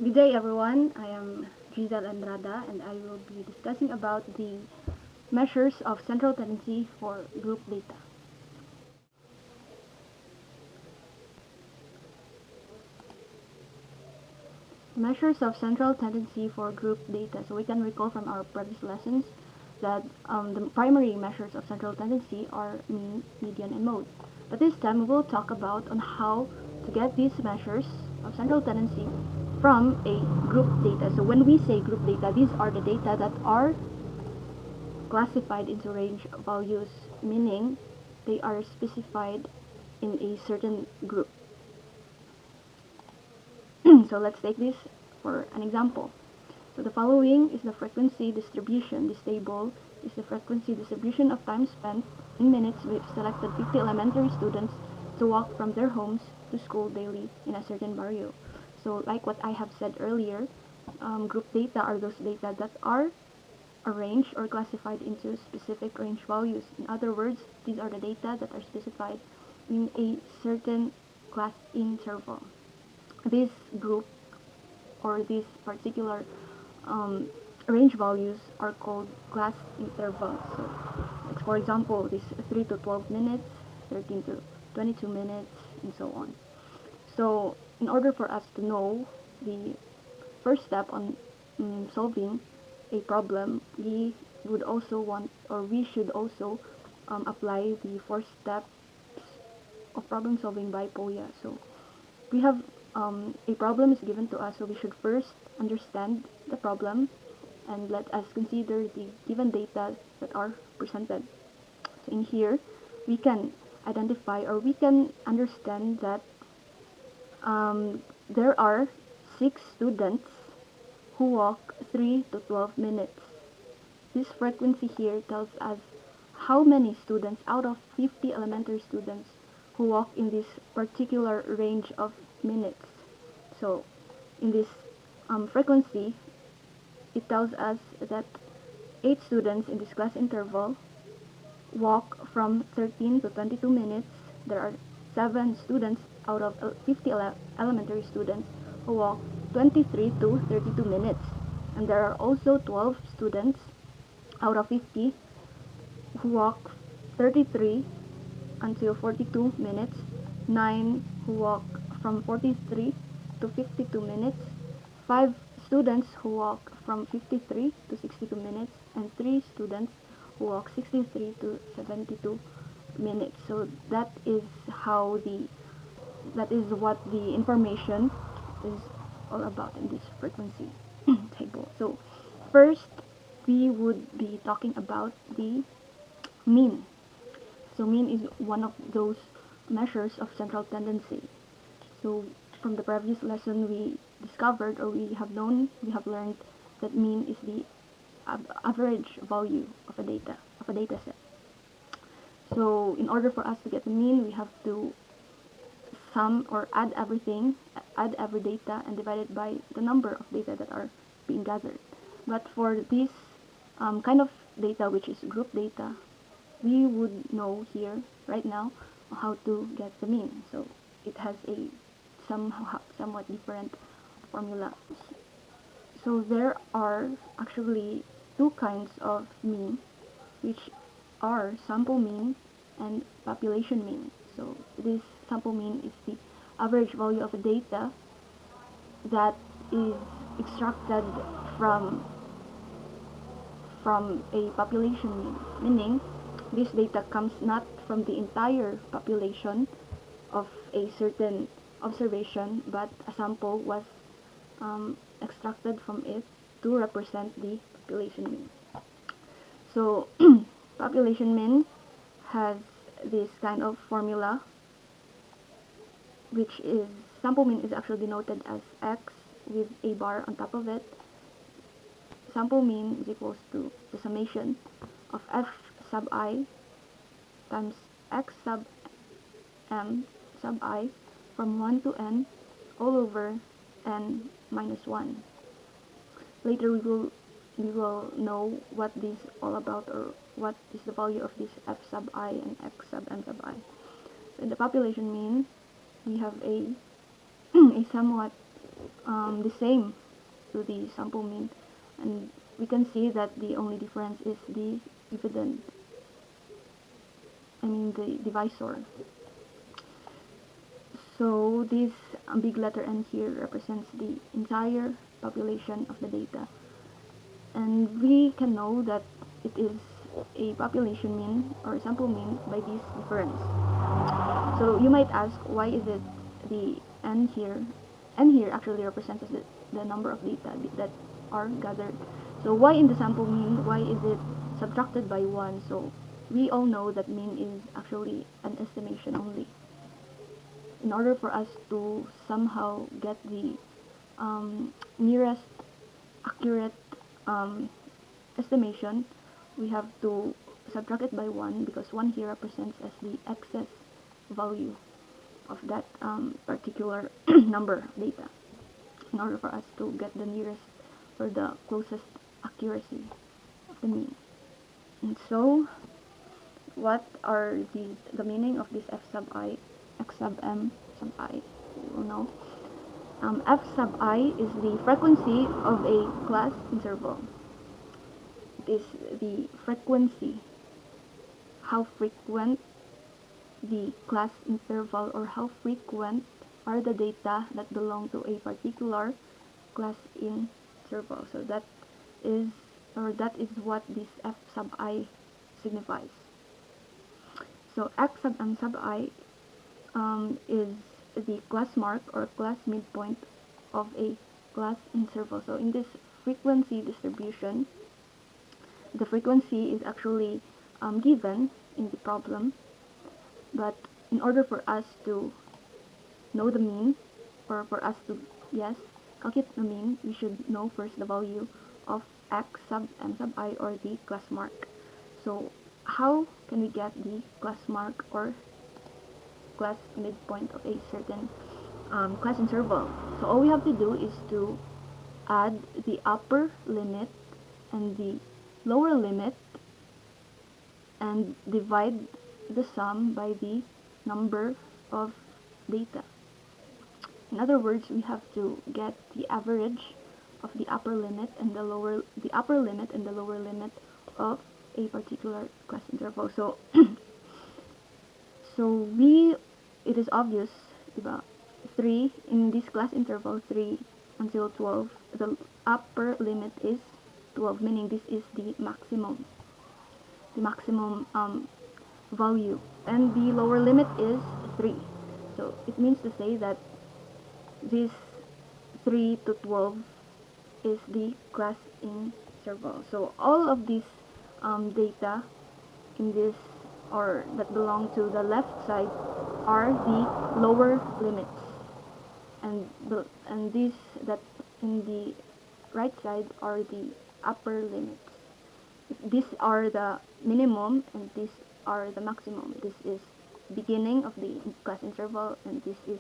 Good day everyone, I am Giselle Andrada and I will be discussing about the measures of central tendency for group data. Measures of central tendency for group data. So we can recall from our previous lessons that the primary measures of central tendency are mean, median, and mode. But this time we will talk about on how to get these measures of central tendency from a group data. So when we say group data, these are the data that are classified into range values, meaning they are specified in a certain group. So let's take this for an example. So the following is the frequency distribution. This table is the frequency distribution of time spent in minutes. We've selected 50 elementary students to walk from their homes to school daily in a certain barrio. So like what I have said earlier, group data are those data that are arranged or classified into specific range values. In other words, these are the data that are specified in a certain class interval. This group or this particular range values are called class intervals. So, like for example, this 3 to 12 minutes, 13 to 22 minutes, and so on. So, in order for us to know the first step on solving a problem, we would also want, or we should also apply the 4 steps of problem solving by POYA. So we have a problem is given to us, so we should first understand the problem and let us consider the given data that are presented. So in here, we can identify or we can understand that there are 6 students who walk 3 to 12 minutes. This frequency here tells us how many students out of 50 elementary students who walk in this particular range of minutes. So in this frequency, it tells us that 8 students in this class interval walk from 13 to 22 minutes. There are 7 students out of 50 elementary students who walk 23 to 32 minutes. And there are also 12 students out of 50 who walk 33 until 42 minutes, 9 who walk from 43 to 52 minutes, 5 students who walk from 53 to 62 minutes, and 3 students who walk 63 to 72 minutes. So that is what the information is all about in this frequency table. So first we would be talking about the mean. So mean is one of those measures of central tendency. So from the previous lesson we discovered, or we have learned that mean is the average value of a data set. So in order for us to get the mean, we have to sum or add every data and divide it by the number of data that are being gathered. But for this kind of data, which is group data, we would know here right now how to get the mean. So it has a somewhat different formula. So there are actually 2 kinds of mean, which are sample mean and population mean. So this sample mean is the average value of a data that is extracted from a population mean, meaning this data comes not from the entire population of a certain observation, but a sample was extracted from it to represent the population mean. So population mean has this kind of formula, which is sample mean is actually denoted as x with a bar on top of it. Sample mean is equals to the summation of f sub I times x sub m sub I from 1 to n all over n minus 1. Later we will know what this is all about, or what is the value of this f sub I and x sub m sub I. So in the population mean, we have a somewhat the same to the sample mean, and we can see that the only difference is the dividend, the divisor. So this big letter N here represents the entire population of the data, and we can know that it is a population mean or sample mean by this difference. So you might ask, why is it the N here? N here actually represents the number of data that are gathered. So why in the sample mean, why is it subtracted by 1? So we all know that mean is actually an estimation only. In order for us to somehow get the nearest accurate estimation, we have to subtract it by 1, because 1 here represents as the excess value of that particular number of data, in order for us to get the nearest or the closest accuracy of the mean. And so what are the meaning of this f sub I, x sub m sub I? You will know. F sub I is the frequency of a class interval. It is the frequency, how frequent the class interval, or how frequent are the data that belong to a particular class interval. So that is what this f sub I signifies. So x sub m sub I is the class mark or class midpoint of a class interval. So in this frequency distribution, the frequency is actually given in the problem, but in order for us to know the mean, or for us to calculate the mean, we should know first the value of x sub m sub I, or the class mark. So how can we get the class mark or class midpoint of a certain class interval? So all we have to do is to add the upper limit and the lower limit and divide the sum by the number of data. In other words, we have to get the average of the upper limit and the lower limit of a particular class interval. So it is obvious, diba? 3 in this class interval, 3 until 12, the upper limit is 12, meaning this is the maximum value, and the lower limit is 3. So it means to say that this 3 to 12 is the class interval. So all of these data in this, or that belong to the left side, are the lower limits, and these that in the right side are the upper limits. These are the minimum and these are the maximum. This is beginning of the class interval, and this is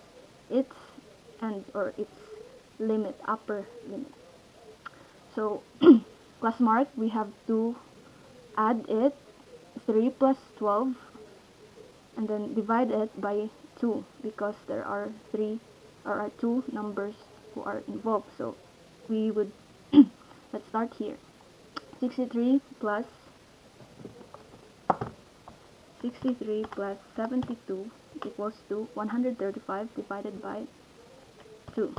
its end, or its limit, upper limit. So class mark, we have to add it, 3 plus 12, and then divide it by 2, because there are 2 numbers who are involved. So we would let's start here. 63 plus 72 equals to 135 divided by 2.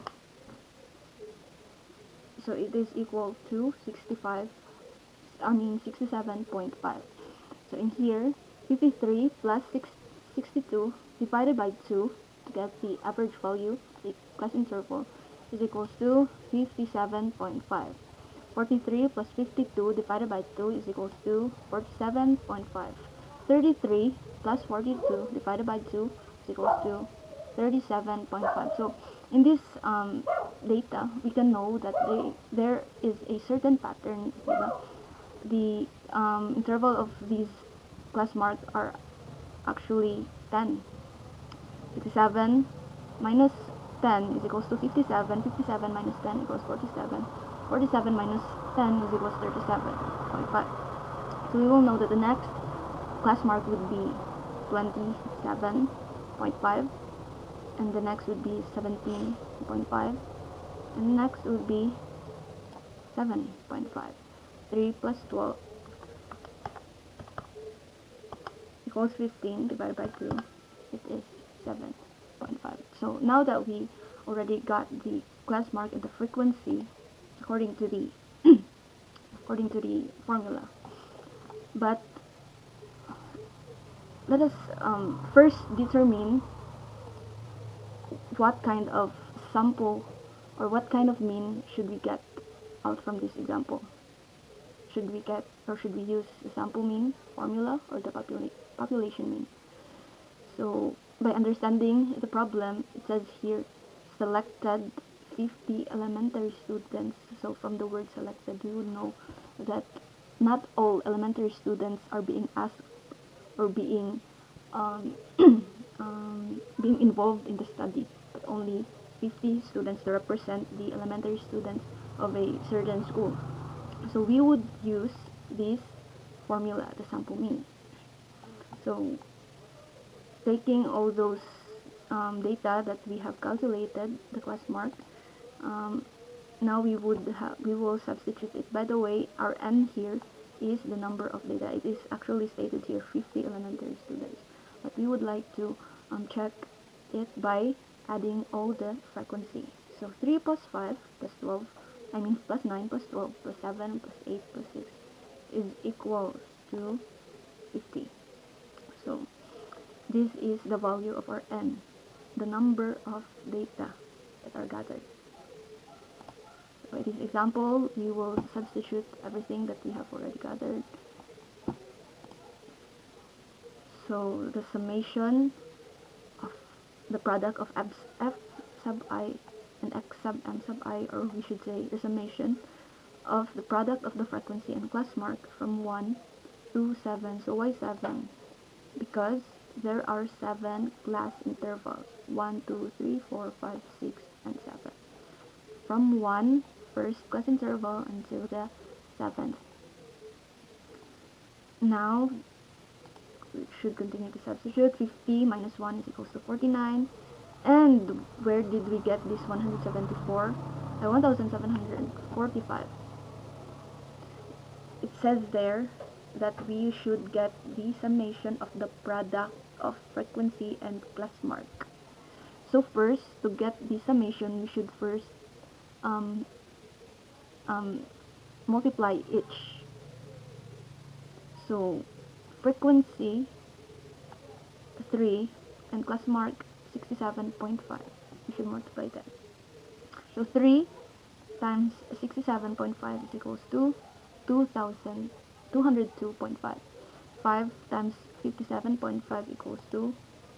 So it is equal to 67.5. So in here, 53 plus 62 divided by 2 to get the average value, the class interval, is equals to 57.5. 43 plus 52 divided by 2 is equals to 47.5. 33 plus 42 divided by 2 is equals to 37.5. So in this data, we can know that there is a certain pattern. The interval of these class marks are actually 10. 57 minus 10 is equals to 57. 57 minus 10 equals 47. 47 minus 10 is equals 37.5. So we will know that the next class mark would be 27.5, and the next would be 17.5, And next would be 7.5. 3 plus 12 equals 15 divided by 2. It is 7.5. So now that we already got the class mark and the frequency according to the according to the formula, but let us first determine what kind of sample or what kind of mean should we get out from this example. Should we get or should we use the sample mean formula or the population mean? So by understanding the problem, it says here selected 50 elementary students. So from the word selected, we would know that not all elementary students are being asked or being um, being involved in the study, but only 50 students to represent the elementary students of a certain school. So we would use this formula, the sample mean. So taking all those data that we have calculated, the class mark, um, now we will substitute it. By the way, our n here is the number of data. It is actually stated here 50 elementary students, but we would like to check it by adding all the frequency. So 3 plus 5 plus 12, I mean plus 9 plus 12 plus 7 plus 8 plus 6 is equals to 50. So this is the value of our n, the number of data that are gathered. So in this example, we will substitute everything that we have already gathered. So the summation of the product of f sub I and x sub m sub I, or we should say the summation of the product of the frequency and class mark from 1 to 7. So why 7? Because there are 7 class intervals, 1, 2, 3, 4, 5, 6, and 7. From 1 first class interval until the 7th. Now we should continue to substitute. 50 minus 1 is equals to 49. And where did we get this 174? 1745. It says there that we should get the summation of the product of frequency and class mark. So first, to get the summation, we should first um, multiply each. So frequency 3 and class mark 67.5. We should multiply that. So 3 times 67.5 is equals to 2,202.5. 5 times 57.5 equals to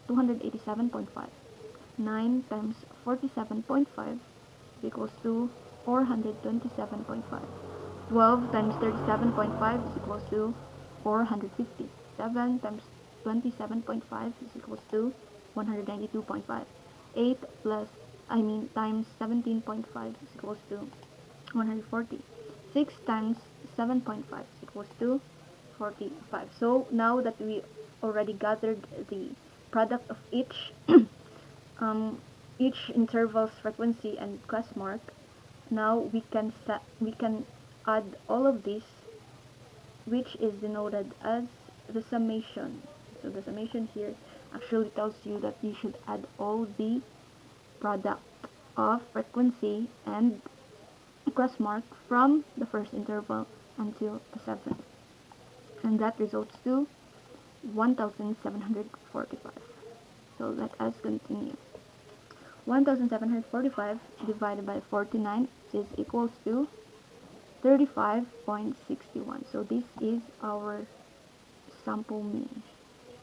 287.5. 9 times 47.5 is equals to 427.5. 12 times 37.5 is equals to 450. 7 times 27.5 is equals to 192.5. 8 times 17.5 is equals to 140. 6 times 7.5 is equals to 45. So now that we already gathered the product of each each interval's frequency and class mark, now we can add all of this, which is denoted as the summation. So the summation here actually tells you that you should add all the product of frequency and class mark from the first interval until the 7th. And that results to 1745. So let us continue. 1745 divided by 49 is equals to 35.61. So this is our sample mean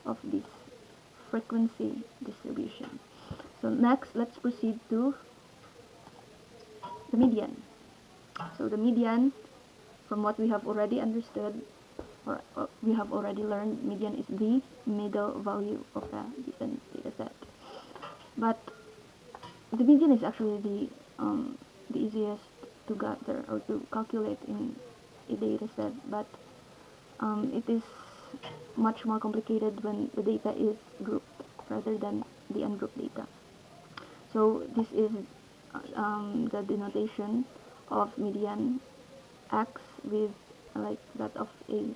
of this frequency distribution. So next, let's proceed to the median. So the median, from what we have already understood, or we have already learned, median is the middle value of a given data set. But the median is actually the easiest to gather or to calculate in a data set, but it is much more complicated when the data is grouped rather than the ungrouped data. So this is the denotation of median x with like that of a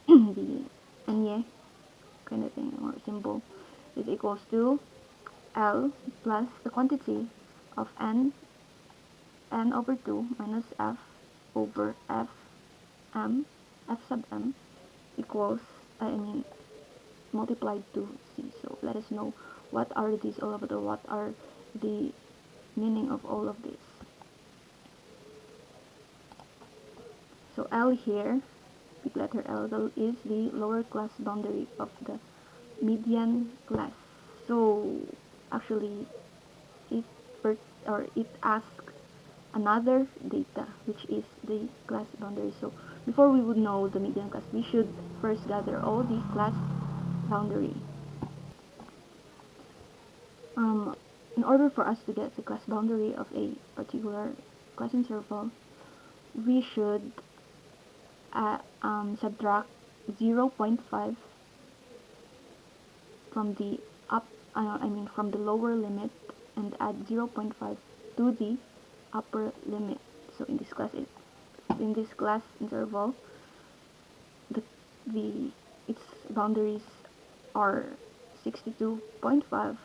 the enye kind of thing or symbol is equals to L plus the quantity of n over 2 minus f over f sub m equals I mean multiplied to c. So let us know what are these all of the what are the meaning of all of this. So L here, big letter L is the lower class boundary of the median class. So actually it it asks another data which is the class boundary. So before we would know the median class, we should first gather all the class boundary. In order for us to get the class boundary of a particular class interval, we should subtract 0.5 from the from the lower limit and add 0.5 to the upper limit. So in this class interval, the its boundaries are 62.5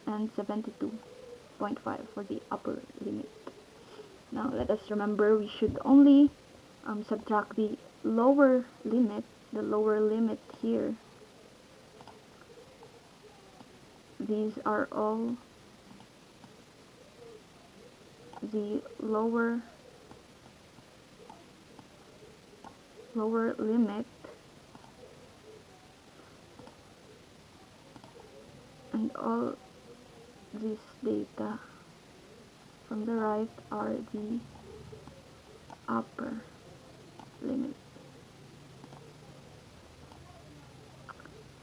and 72.5 for the upper limit. Now let us remember we should only subtract the lower limit. The lower limit here, these are all the lower limit, and all this data from the right are the upper limit.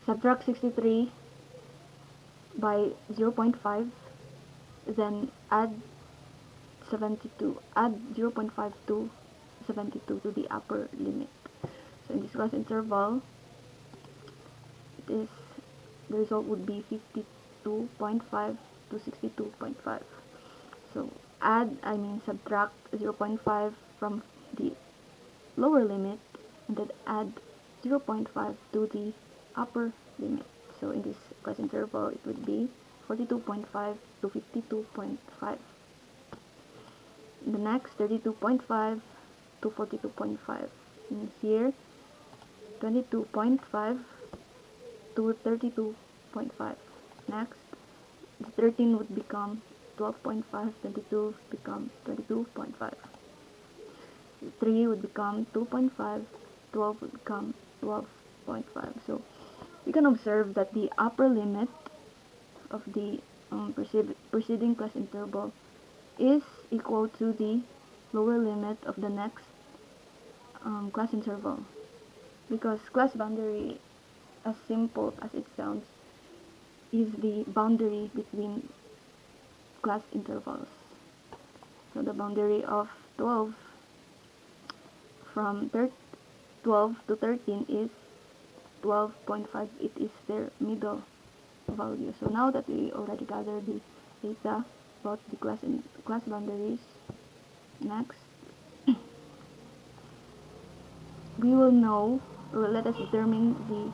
Subtract 63 by 0.5, then add 0.5 to 72 to the upper limit. So in this class interval, the result would be 52.5 to 62.5. So subtract 0.5 from the lower limit and then add 0.5 to the upper limit. So in this class interval, it would be 42.5 to 52.5. The next 32.5 to 42.5. And here 22.5 to 32.5. Next, the 13 would become 12.5, 22 become 22.5. 3 would become 2.5, 12 would become 12.5. So we can observe that the upper limit of the preceding class interval is equal to the lower limit of the next class interval, because class boundary, as simple as it sounds, is the boundary between class intervals. So the boundary of 12 from 12 to 13 is 12.5. It is their middle value. So now that we already gathered the data about the class boundaries, next we will know, or let us determine the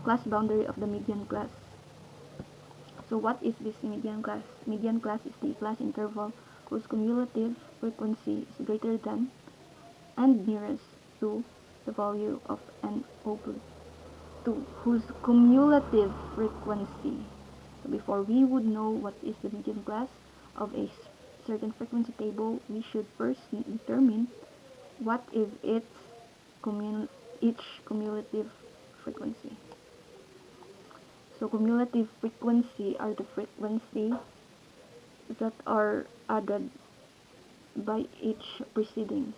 class boundary of the median class. So what is this median class? Median class is the class interval whose cumulative frequency is greater than and nearest to the value of n over 2, whose cumulative frequency. So before we would know what is the median class of a certain frequency table, we should first determine what is each cumulative frequency. So cumulative frequency are the frequency that are added by each preceding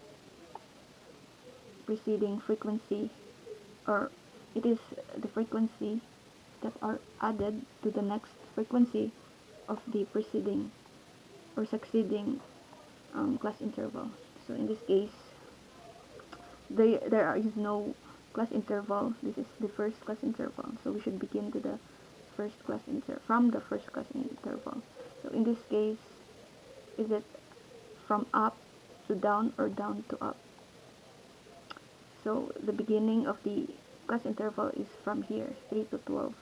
frequency, or it is the frequency that are added to the next frequency of the preceding or succeeding class interval. So in this case, there is no class interval. This is the first class interval. So we should begin to the from the first class interval. So in this case, is it from up to down or down to up? So the beginning of the class interval is from here, 3 to 12.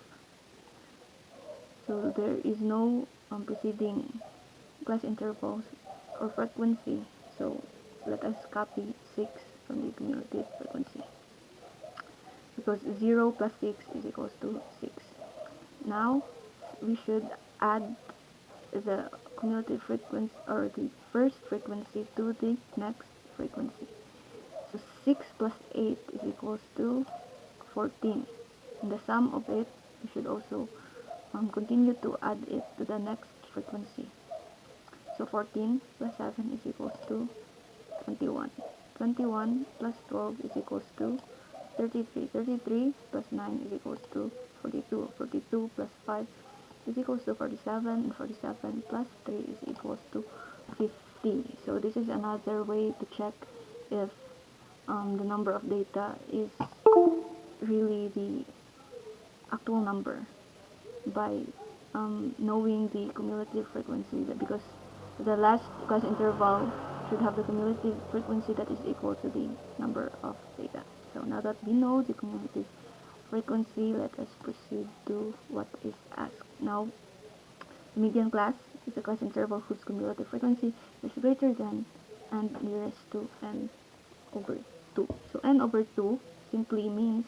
So there is no preceding class intervals or frequency. So let us copy 6 from the cumulative frequency, because 0 plus 6 is equals to 6. Now we should add the cumulative frequency or the first frequency to the next frequency. So 6 plus 8 is equals to 14. And the sum of it, we should also continue to add it to the next frequency. So 14 plus 7 is equals to 21. 21 plus 12 is equals to 33. 33 plus 9 is equals to 42. 42 plus 5 is equals to 47. And 47 plus 3 is equals to 50. So this is another way to check if the number of data is really the actual number by knowing the cumulative frequency, because the last class interval should have the cumulative frequency that is equal to the number of data. So now that we know the cumulative frequency, let us proceed to what is asked. Now, the median class is a class interval whose cumulative frequency is greater than and nearest to n over 2. So n over 2 simply means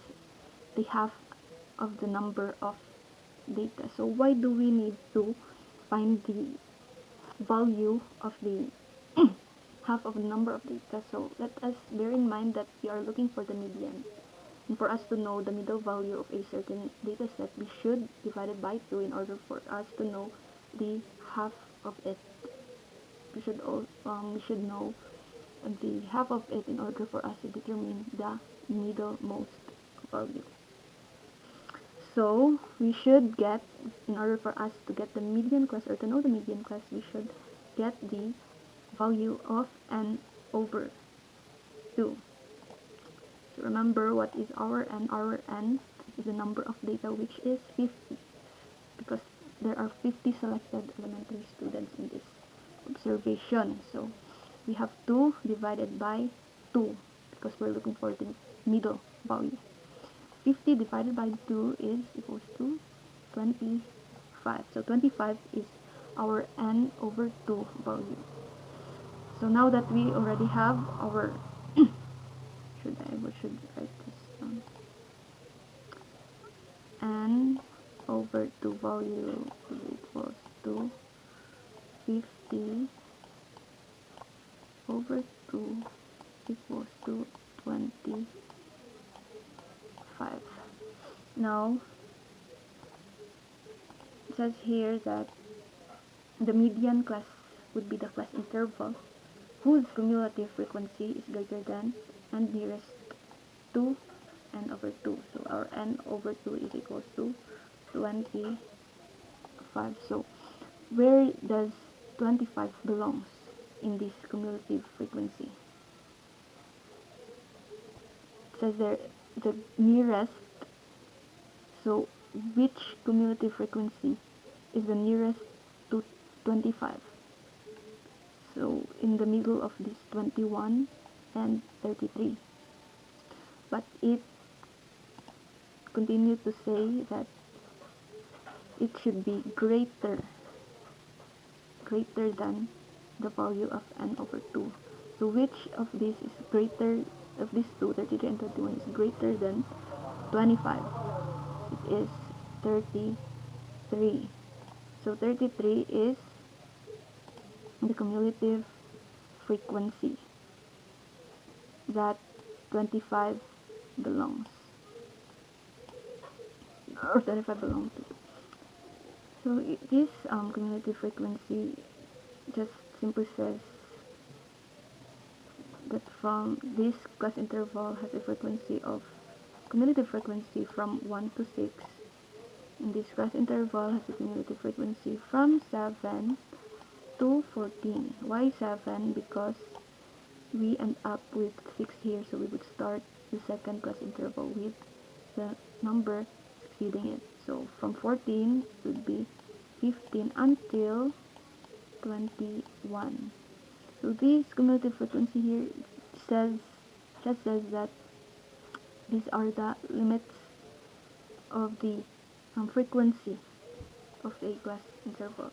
the half of the number of data. So why do we need to find the value of the half of the number of data? So let us bear in mind that we are looking for the median. And for us to know the middle value of a certain data set, we should divide it by 2 in order for us to know the half of it. We should know the half of it in order for us to determine the middlemost value. So we should get, in order for us to get the median class or to know the median class, we should get the value of n over 2. So remember, what is our n? Our n is the number of data, which is 50, because there are 50 selected elementary students in this observation. So we have 2 divided by 2 because we're looking for the middle value. 50 divided by 2 is equals to 25. So 25 is our n over 2 value. So now that we already have our should write this down. N over 2 value is equals to 50 over 2 equals to 25. Now it says here that the median class would be the class interval whose cumulative frequency is greater than and nearest to n over 2. So our n over 2 is equals to 25. So where does 25 belongs in this cumulative frequency? It says there the nearest. So which cumulative frequency is the nearest to 25? So in the middle of this 21 and 33. But it continued to say that it should be greater than the value of n over 2. So which of these is greater, of these two, 33 and 21, is greater than 25? It is 33. So 33 is the cumulative frequency that 25 belongs, or 25 belongs to. So this cumulative frequency just simply says that from this class interval has a frequency of cumulative frequency from 1 to 6, and this class interval has a cumulative frequency from 7 to 14. Why 7? Because we end up with 6 here, so we would start the second class interval with the number succeeding it. So from 14 would be 15 until 21. So this cumulative frequency here says that these are the limits of the frequency of a class interval,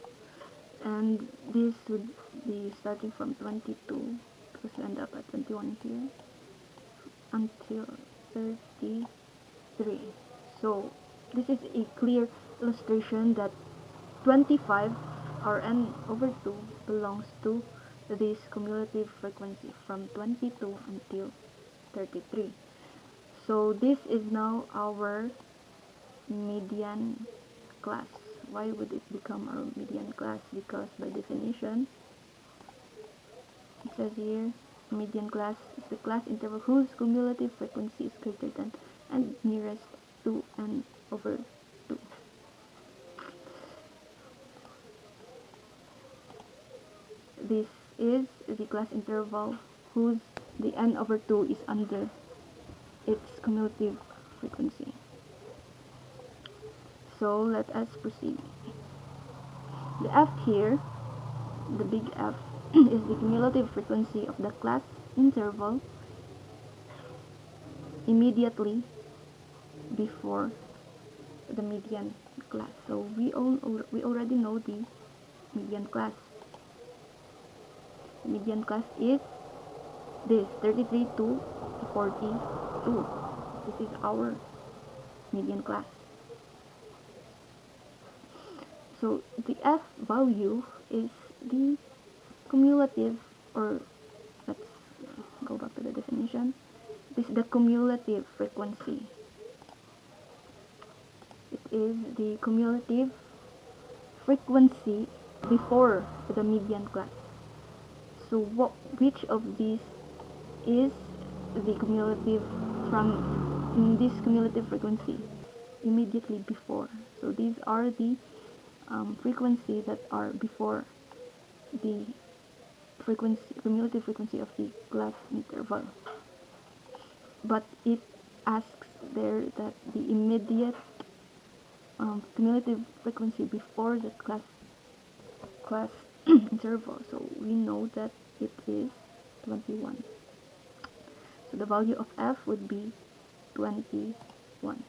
and this would be starting from 22 because we end up at 21 here until 33. So this is a clear illustration that 25 or n over 2 belongs to this cumulative frequency from 22 until 33. So this is now our median class. Why would it become our median class? Because by definition, it says here, median class is the class interval whose cumulative frequency is greater than and nearest to n over 2. This is the class interval whose the n over 2 is under its cumulative frequency. So let us proceed. The f here, the big F, is the cumulative frequency of the class interval immediately before the median class. So we already know the median class. The median class is this 33 to 42. This is our median class. So the F value is the cumulative, or let's go back to the definition. This is the cumulative frequency. It is the cumulative frequency before the median class. So which of these is the cumulative from this cumulative frequency immediately before? So these are the frequency that are before the cumulative frequency of the class interval. But it asks there that the immediate cumulative frequency before the class interval. So we know that it is 21. So the value of f would be 21.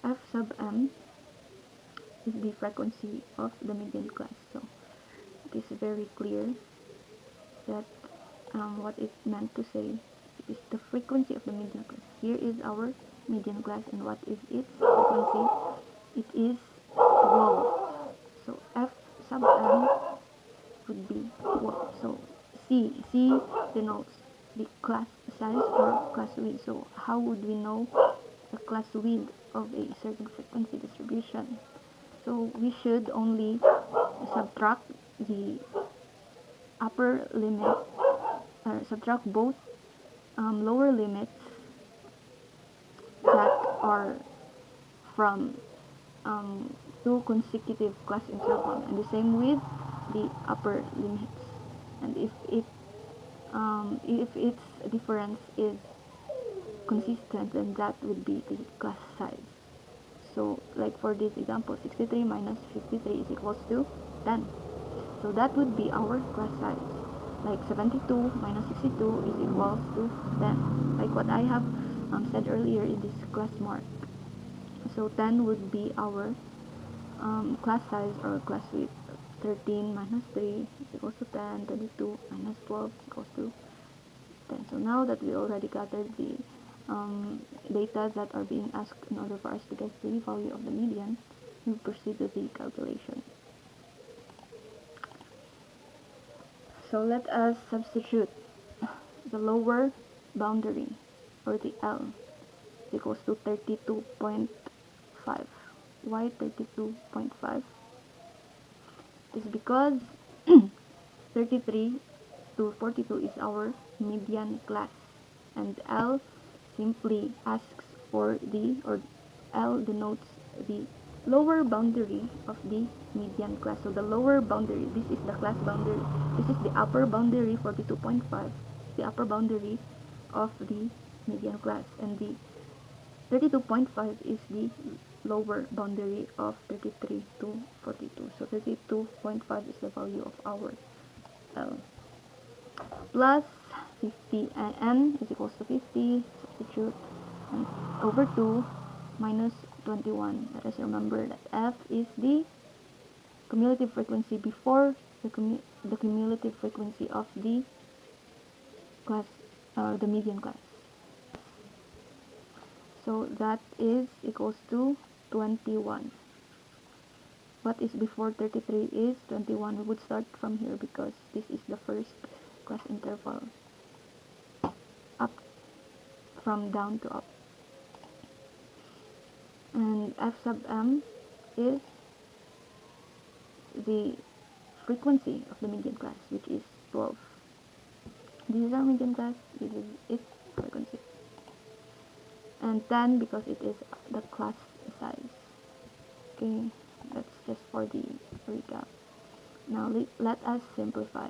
F sub m is the frequency of the median class. So it is very clear that what it meant to say is the frequency of the median class. Here is our median class, and what is its frequency? It is 12. So f sub m would be 12. So C denotes the class size or class width. So how would we know the class width of a certain frequency distribution? So we should only subtract the upper limit, or subtract both lower limits that are from two consecutive class intervals, and the same with the upper limits. And if its difference is consistent, then that would be the class size. So like for this example, 63 minus 53 is equals to 10. So that would be our class size. Like 72 minus 62 is equals to 10. Like what I have said earlier in this class mark. So 10 would be our class size or class width. 13 minus 3 is equals to 10. 22 minus 12 is equals to 10. So now that we already gathered the data that are being asked in order for us to get the value of the median, we proceed to the calculation. So let us substitute the lower boundary, or the L, is equals to 32.5. Why 32.5? It is because 33 to 42 is our median class, and L simply asks for the, or L denotes the lower boundary of the median class. So the lower boundary, this is the class boundary, this is the upper boundary, 42.5, the upper boundary of the median class, and the 32.5 is the lower boundary of 33 to 42. So 32.5 is the value of our L. Plus 50, and n is equals to 50, substitute, and over 2 minus 21. Let us remember that F is the cumulative frequency before the cumulative frequency of the class, the median class. So that is equals to 21. What is before 33 is 21. We would start from here because this is the first class interval, up from down to up. And F sub m is the frequency of the median class, which is 12. This is our median class, this is its frequency. And 10 because it is the class size. Okay, that's just for the recap. Now let us simplify.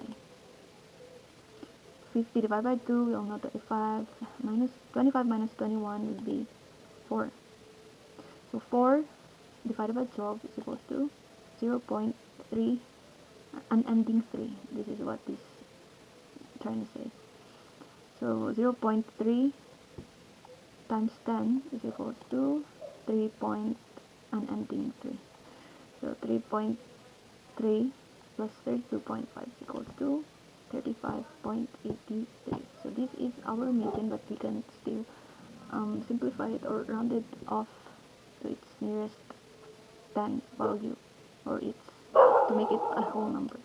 50 divided by 2, we all know 25 minus 21 would be 4. So 4 divided by 12 is equals to 0.3, unending 3. This is what this is trying to say. So 0.3 times 10 is equals to 3 point unending 3. So 3.3 plus 32.5 is equals to 35.83. So this is our median, but we can still simplify it or round it off to its nearest 10 value, or its to make it a whole number.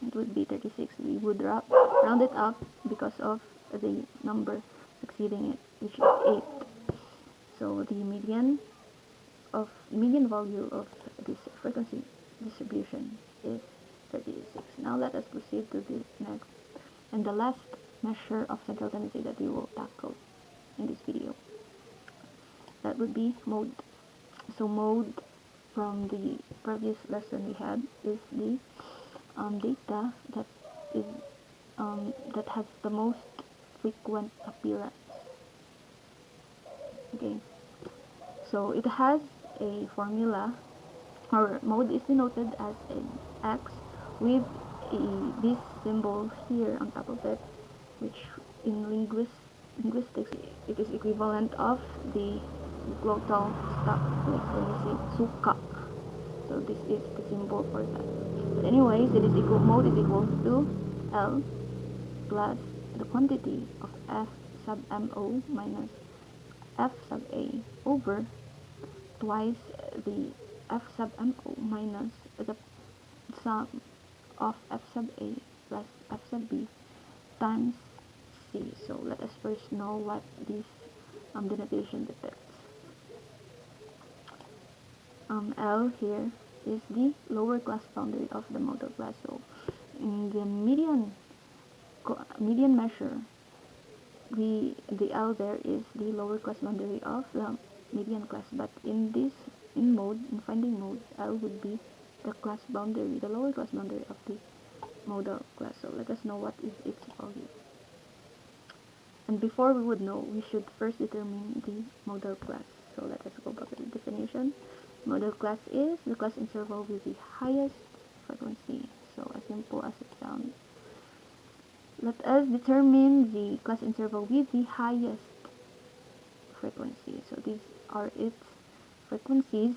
It would be 36. We would round it up because of the number succeeding it, which is 8. So the median value of this frequency distribution is 36. Now let us proceed to the next and the last measure of central tendency that we will tackle in this video. That would be mode. So mode, from the previous lesson we had, is the data that is that has the most frequent appearance. Okay, so it has a formula, or mode is denoted as an X with this symbol here on top of it, which in linguistics it is equivalent of the glottal stop, like when you say suka. So this is the symbol for that. But anyways, mode is equal to L plus the quantity of F sub MO minus F sub A over twice the F sub MO minus the sum of F sub A plus F sub B times C. So let us first know what this denotation depicts. L here is the lower class boundary of the modal class. So in the median measure, the L there is the lower class boundary of the median class, but in finding mode, L would be the lower class boundary of the modal class. So let us know what is its value. And before we would know, we should first determine the modal class. So let us go back to the definition. Modal class is the class interval with the highest frequency. So as simple as it sounds. Let us determine the class interval with the highest frequency. So these are its frequencies,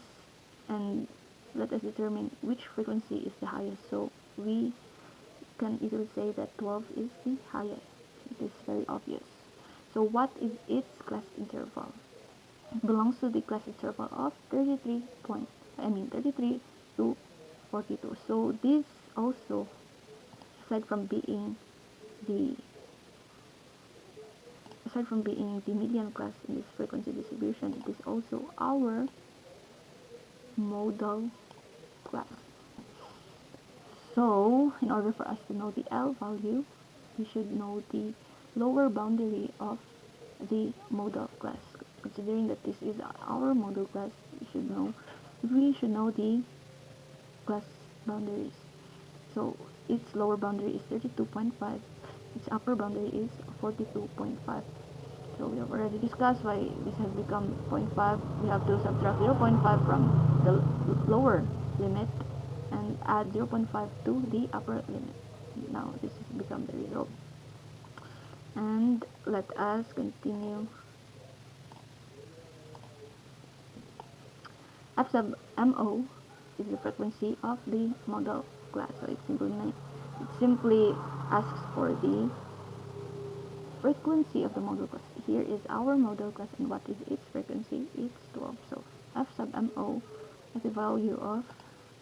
and let us determine which frequency is the highest. So we can easily say that 12 is the highest. It is very obvious. So what is its class interval? It belongs to the class interval of 33 to 42. So this also, aside from being the median class in this frequency distribution, it is also our modal class. So in order for us to know the L value, we should know the lower boundary of the modal class. Considering that this is our modal class, we should know the class boundaries. So its lower boundary is 32.5, its upper boundary is 42.5. So we have already discussed why this has become 0.5. We have to subtract 0.5 from the lower limit and add 0.5 to the upper limit. Now this has become the result. And let us continue. F sub MO is the frequency of the model class. So it simply asks for the frequency of the model class. Here is our model class, and what is its frequency? It's 12. So F sub MO has a value of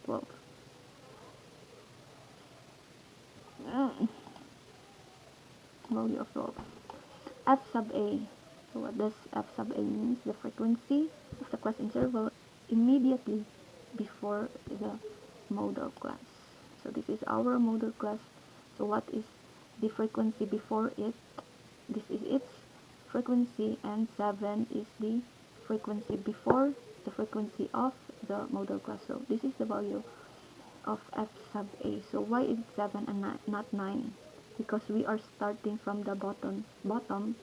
12. Value of 12. F sub A. So what does F sub A means? The frequency of the class interval immediately before the modal class. So this is our modal class. So what is the frequency before it? This is its frequency, and 7 is the frequency before the frequency of the modal class. So this is the value of F sub A. So why is it 7 and not 9? Because we are starting from the bottom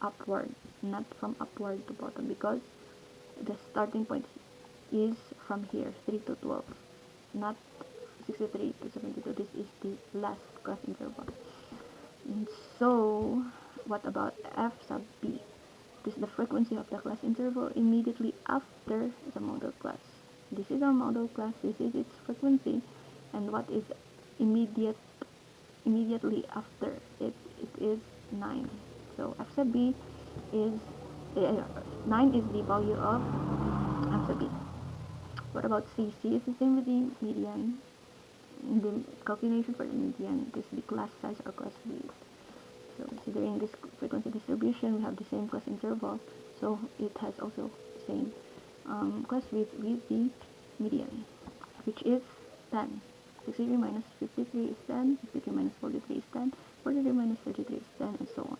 upward, not from upward to bottom, because the starting point is from here, 3 to 12, not 63 to 72. This is the last class interval. And so what about F sub B? This is the frequency of the class interval immediately after the model class. This is our model class, this is its frequency, and what is immediately after it? It is 9. So F sub B is 9 is the value of F sub B. What about C? C is the same with the median. In the calculation for the median, this is the class size or class width. So considering this frequency distribution, we have the same class interval, so it has also the same class width with the median, which is 10. 63 minus 53 is 10, 53 minus 43 is 10, 43 minus 33 is 10, and so on.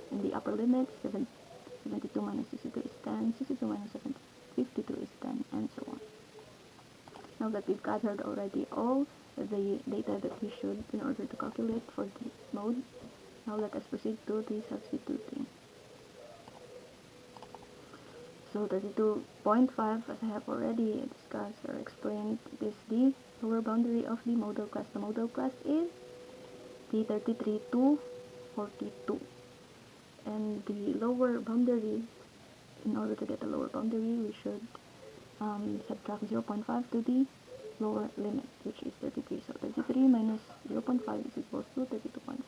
And the upper limit, 72 minus 62 is 10, 62 minus 52 is 10, and so on. Now that we've gathered already all the data that we should in order to calculate for the mode, now let us proceed to the substituting. So 32.5, as I have already discussed or explained, is the lower boundary of the modal class. The modal class is the 33 to 42. And the lower boundary, in order to get the lower boundary, we should subtract 0.5 to the lower limit, which is 33. So 33 minus 0.5 is equals to 32.5.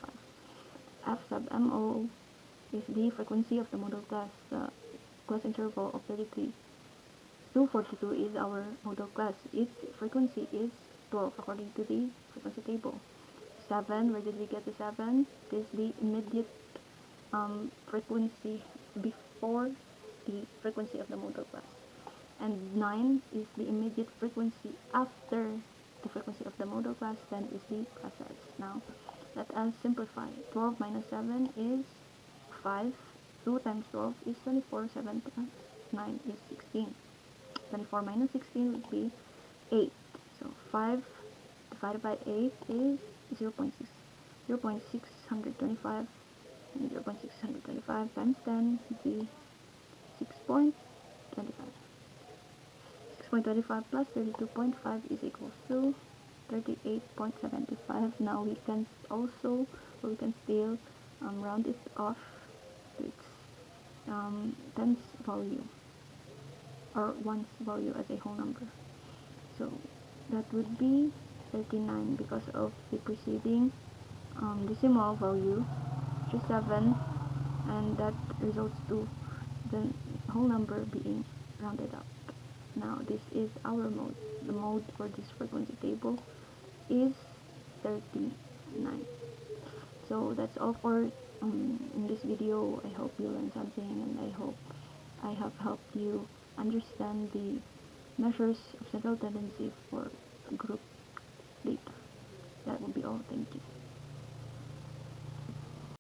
F sub MO is the frequency of the modal class. The class interval of 33 to 42 is our modal class. Its frequency is 12 according to the frequency table. 7, where did we get the 7? It is the immediate frequency before the frequency of the modal class. And 9 is the immediate frequency after the frequency of the modal class. 10 is the class size. Now let us simplify. 12 minus 7 is 5. 2 times 12 is 24. 7 plus 9 is 16. 24 minus 16 would be 8. So 5 divided by 8 is 0.6. 0.625, and 0.625 times 10 would be 6.25. 6.25 plus 32.5 is equals to 38.75. Now we can still round it off to its tens value or ones value as a whole number. So that would be 39 because of the preceding decimal value, which is 7, and that results to the whole number being rounded up. Now this is our mode. The mode for this frequency table is 39. So that's all for in this video. I hope you learned something, and I hope I have helped you understand the measures of central tendency for group data. That will be all. Thank you.